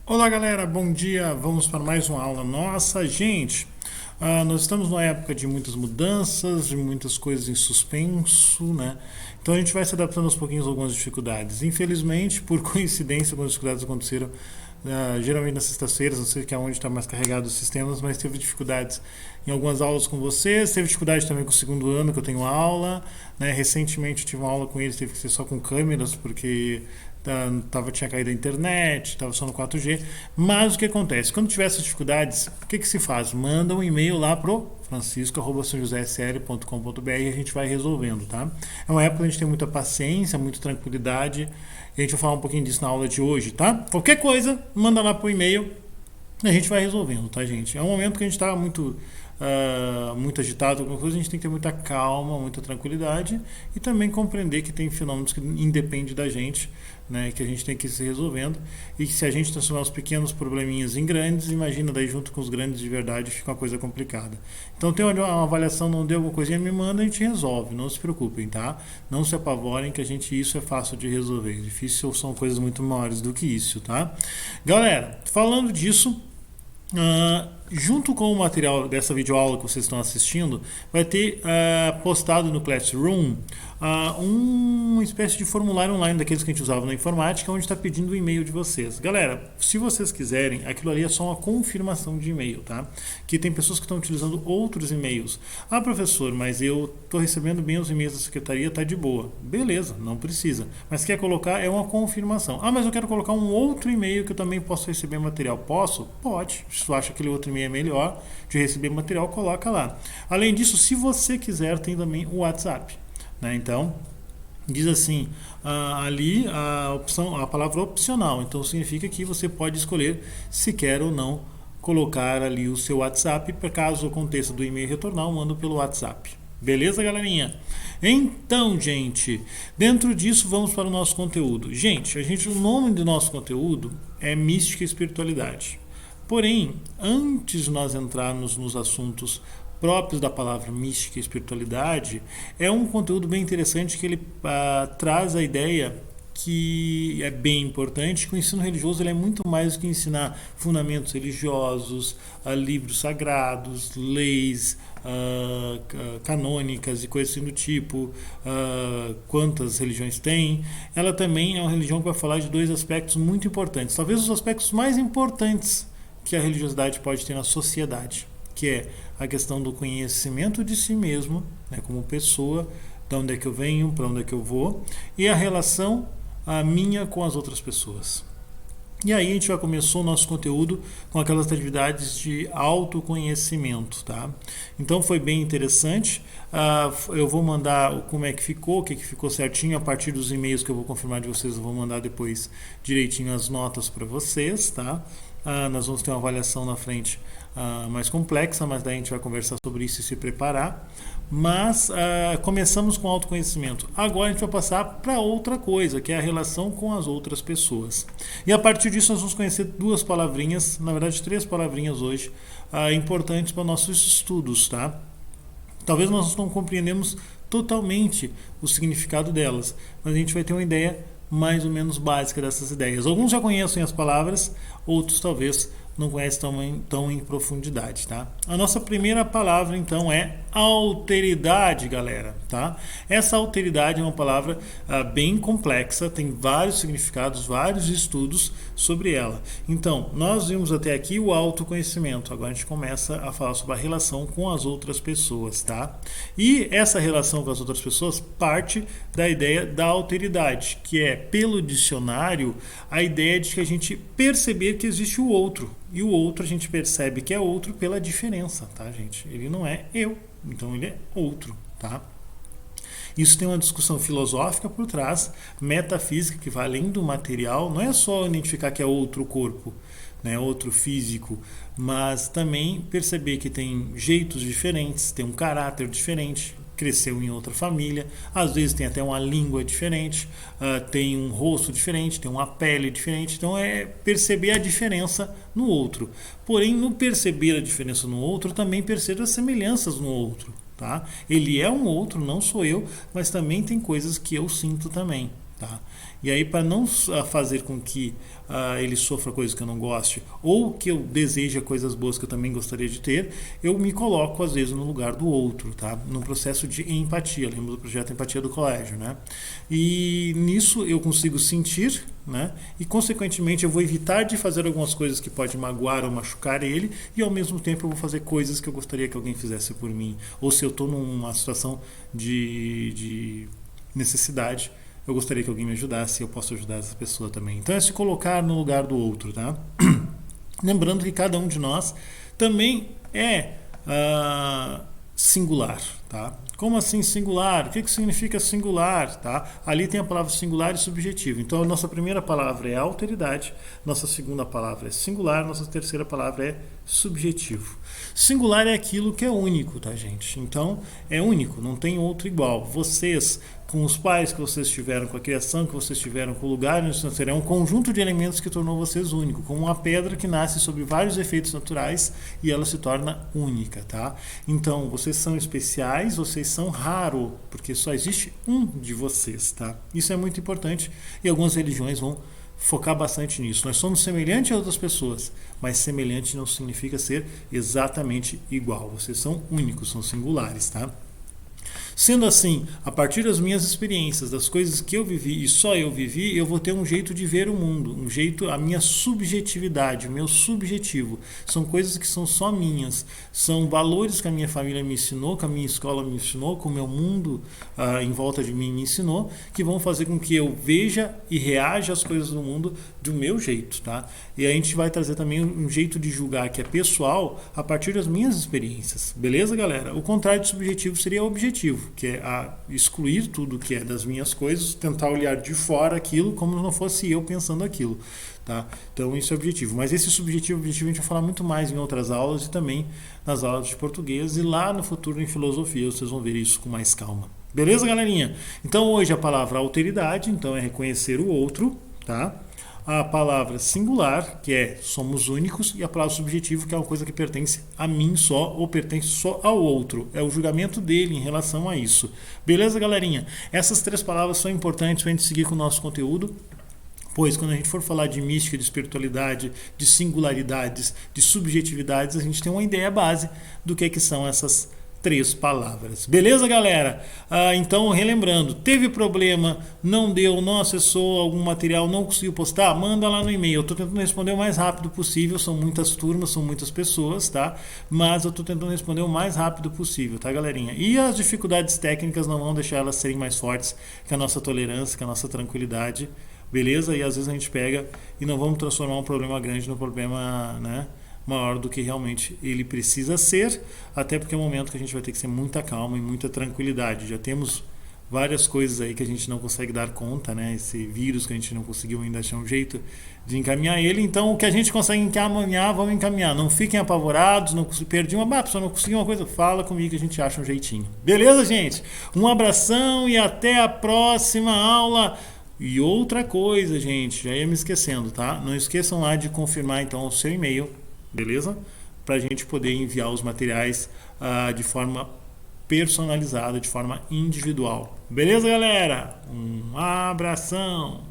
Olá galera, bom dia. Vamos para mais uma aula nossa. Gente, nós estamos numa época de muitas mudanças, de muitas coisas em suspenso, né? Então a gente vai se adaptando aos pouquinhos a algumas dificuldades. Infelizmente, por coincidência, algumas dificuldades aconteceram geralmente nas sextas-feiras, não sei que é onde está mais carregado os sistemas, mas teve dificuldades em algumas aulas com vocês, teve dificuldade também com o segundo ano que eu tenho aula, né? Recentemente eu tive uma aula com eles, teve que ser só com câmeras, porque tinha caído a internet, estava só no 4G. Mas o que acontece? Quando tiver essas dificuldades, o que se faz? Manda um e-mail lá pro francisco@sejosesl.com.br e a gente vai resolvendo, tá? É uma época que a gente tem muita paciência, muita tranquilidade, e a gente vai falar um pouquinho disso na aula de hoje, tá? Qualquer coisa, manda lá pro e-mail e a gente vai resolvendo, tá, gente? É um momento que a gente está muito agitado, alguma coisa, a gente tem que ter muita calma, muita tranquilidade e também compreender que tem fenômenos que independem da gente, né, que a gente tem que ir se resolvendo, e que se a gente transformar os pequenos probleminhas em grandes, imagina daí junto com os grandes de verdade fica uma coisa complicada. Então tem uma avaliação, não deu alguma coisinha, me manda, a gente resolve, não se preocupem, tá? Não se apavorem que isso é fácil de resolver, difícil são coisas muito maiores do que isso, tá? Galera, falando disso, junto com o material dessa videoaula que vocês estão assistindo, vai ter postado no Classroom uma espécie de formulário online daqueles que a gente usava na informática, onde está pedindo o e-mail de vocês. Galera, se vocês quiserem, aquilo ali é só uma confirmação de e-mail, tá? Que tem pessoas que estão utilizando outros e-mails. Ah, professor, mas eu estou recebendo bem os e-mails da secretaria, tá de boa. Beleza, não precisa. Mas quer colocar, é uma confirmação. Ah, mas eu quero colocar um outro e-mail que eu também posso receber material. Posso? Pode. Se tu acha que aquele outro e-mail é melhor de receber material, coloca lá. Além disso, se você quiser, tem também o WhatsApp, né? Então, diz assim, ali a palavra opcional, então significa que você pode escolher se quer ou não colocar ali o seu WhatsApp, para caso aconteça do e-mail retornar, eu mando pelo WhatsApp. Beleza, galerinha? Então, gente, dentro disso vamos para o nosso conteúdo. Gente, o nome do nosso conteúdo é Mística e Espiritualidade. Porém, antes de nós entrarmos nos assuntos próprios da palavra mística e espiritualidade, é um conteúdo bem interessante que ele traz a ideia que é bem importante, que o ensino religioso ele é muito mais do que ensinar fundamentos religiosos, livros sagrados, leis canônicas e coisas assim do tipo, quantas religiões tem. Ela também é uma religião que vai falar de dois aspectos muito importantes, talvez os aspectos mais importantes que a religiosidade pode ter na sociedade, que é a questão do conhecimento de si mesmo, né, como pessoa, de onde é que eu venho, para onde é que eu vou, e a relação minha com as outras pessoas. E aí a gente já começou o nosso conteúdo com aquelas atividades de autoconhecimento, tá? Então foi bem interessante. Eu vou mandar como é que ficou, o que ficou certinho a partir dos e-mails que eu vou confirmar de vocês. Eu vou mandar depois direitinho as notas para vocês, tá? Nós vamos ter uma avaliação na frente mais complexa, mas daí a gente vai conversar sobre isso e se preparar. Mas começamos com autoconhecimento. Agora a gente vai passar para outra coisa, que é a relação com as outras pessoas. E a partir disso nós vamos conhecer duas palavrinhas, na verdade três palavrinhas hoje, importantes para nossos estudos, tá? Talvez nós não compreendemos totalmente o significado delas, mas a gente vai ter uma ideia mais ou menos básica dessas ideias. Alguns já conhecem as palavras, outros talvez não conhecem tão em profundidade, tá? A nossa primeira palavra, então, é alteridade, galera, tá? Essa alteridade é uma palavra bem complexa, tem vários significados, vários estudos sobre ela. Então, nós vimos até aqui o autoconhecimento, agora a gente começa a falar sobre a relação com as outras pessoas, tá? E essa relação com as outras pessoas parte da ideia da alteridade, que é, pelo dicionário, a ideia de que a gente perceber que existe o outro. E o outro a gente percebe que é outro pela diferença, tá, gente? Ele não é eu, então ele é outro, tá? Isso tem uma discussão filosófica por trás, metafísica, que vai além do material. Não é só identificar que é outro corpo, né, outro físico, mas também perceber que tem jeitos diferentes, tem um caráter diferente, cresceu em outra família, às vezes tem até uma língua diferente, tem um rosto diferente, tem uma pele diferente, então é perceber a diferença no outro. Porém, no perceber a diferença no outro, também perceber as semelhanças no outro, tá? Ele é um outro, não sou eu, mas também tem coisas que eu sinto também. tá? E aí, para não fazer com que ele sofra coisas que eu não goste, ou que eu deseje coisas boas que eu também gostaria de ter, eu me coloco às vezes no lugar do outro, tá? Num processo de empatia. Lembra do projeto Empatia do colégio, né? E nisso eu consigo sentir, né? E consequentemente eu vou evitar de fazer algumas coisas que podem magoar ou machucar ele, e ao mesmo tempo eu vou fazer coisas que eu gostaria que alguém fizesse por mim. Ou se eu estou numa situação de necessidade, eu gostaria que alguém me ajudasse e eu posso ajudar essa pessoa também. Então é se colocar no lugar do outro, tá? Lembrando que cada um de nós também é singular, tá? Como assim singular? O que significa singular, tá? Ali tem a palavra singular e subjetivo. Então a nossa primeira palavra é alteridade, nossa segunda palavra é singular, nossa terceira palavra é subjetivo. Singular é aquilo que é único, tá, gente? Então é único, não tem outro igual. Vocês, com os pais que vocês tiveram, com a criação que vocês tiveram, com o lugar onde vocês nasceram, é um conjunto de elementos que tornou vocês únicos, como uma pedra que nasce sobre vários efeitos naturais e ela se torna única, tá? Então, vocês são especiais, vocês são raros, porque só existe um de vocês, tá? Isso é muito importante e algumas religiões vão focar bastante nisso. Nós somos semelhantes a outras pessoas, mas semelhante não significa ser exatamente igual. Vocês são únicos, são singulares, tá? Sendo assim, a partir das minhas experiências, das coisas que eu vivi e só eu vivi, eu vou ter um jeito de ver o mundo, um jeito, a minha subjetividade, o meu subjetivo. São coisas que são só minhas, são valores que a minha família me ensinou, que a minha escola me ensinou, que o meu mundo em volta de mim me ensinou, que vão fazer com que eu veja e reaja às coisas do mundo do meu jeito, tá? E a gente vai trazer também um jeito de julgar que é pessoal a partir das minhas experiências, beleza, galera? O contrário de subjetivo seria objetivo, que é excluir tudo que é das minhas coisas, tentar olhar de fora aquilo como se não fosse eu pensando aquilo, tá? Então isso é objetivo, mas esse subjetivo a gente vai falar muito mais em outras aulas e também nas aulas de português e lá no futuro em filosofia vocês vão ver isso com mais calma, beleza, galerinha? Então hoje a palavra alteridade, então é reconhecer o outro, tá? A palavra singular, que é somos únicos, e a palavra subjetivo, que é uma coisa que pertence a mim só ou pertence só ao outro. É o julgamento dele em relação a isso. Beleza, galerinha? Essas três palavras são importantes para a gente seguir com o nosso conteúdo, pois quando a gente for falar de mística, de espiritualidade, de singularidades, de subjetividades, a gente tem uma ideia base do que são essas três palavras. Beleza, galera? Então, relembrando, teve problema, não deu, não acessou algum material, não conseguiu postar, manda lá no e-mail. Eu estou tentando responder o mais rápido possível, são muitas turmas, são muitas pessoas, tá? Mas eu estou tentando responder o mais rápido possível, tá, galerinha? E as dificuldades técnicas não vão deixar elas serem mais fortes que a nossa tolerância, que a nossa tranquilidade, beleza? E às vezes a gente pega e não vamos transformar um problema grande num problema, né, maior do que realmente ele precisa ser, até porque é um momento que a gente vai ter que ser muita calma e muita tranquilidade. Já temos várias coisas aí que a gente não consegue dar conta, né? Esse vírus que a gente não conseguiu ainda achar um jeito de encaminhar ele, então o que a gente consegue encaminhar, vamos encaminhar. Não fiquem apavorados, não perdi uma pessoa, não consegui uma coisa, fala comigo que a gente acha um jeitinho. Beleza, gente? Um abração e até a próxima aula. E outra coisa, gente, já ia me esquecendo, tá? Não esqueçam lá de confirmar então o seu e-mail, beleza? Para a gente poder enviar os materiais de forma personalizada, de forma individual. Beleza, galera? Um abração!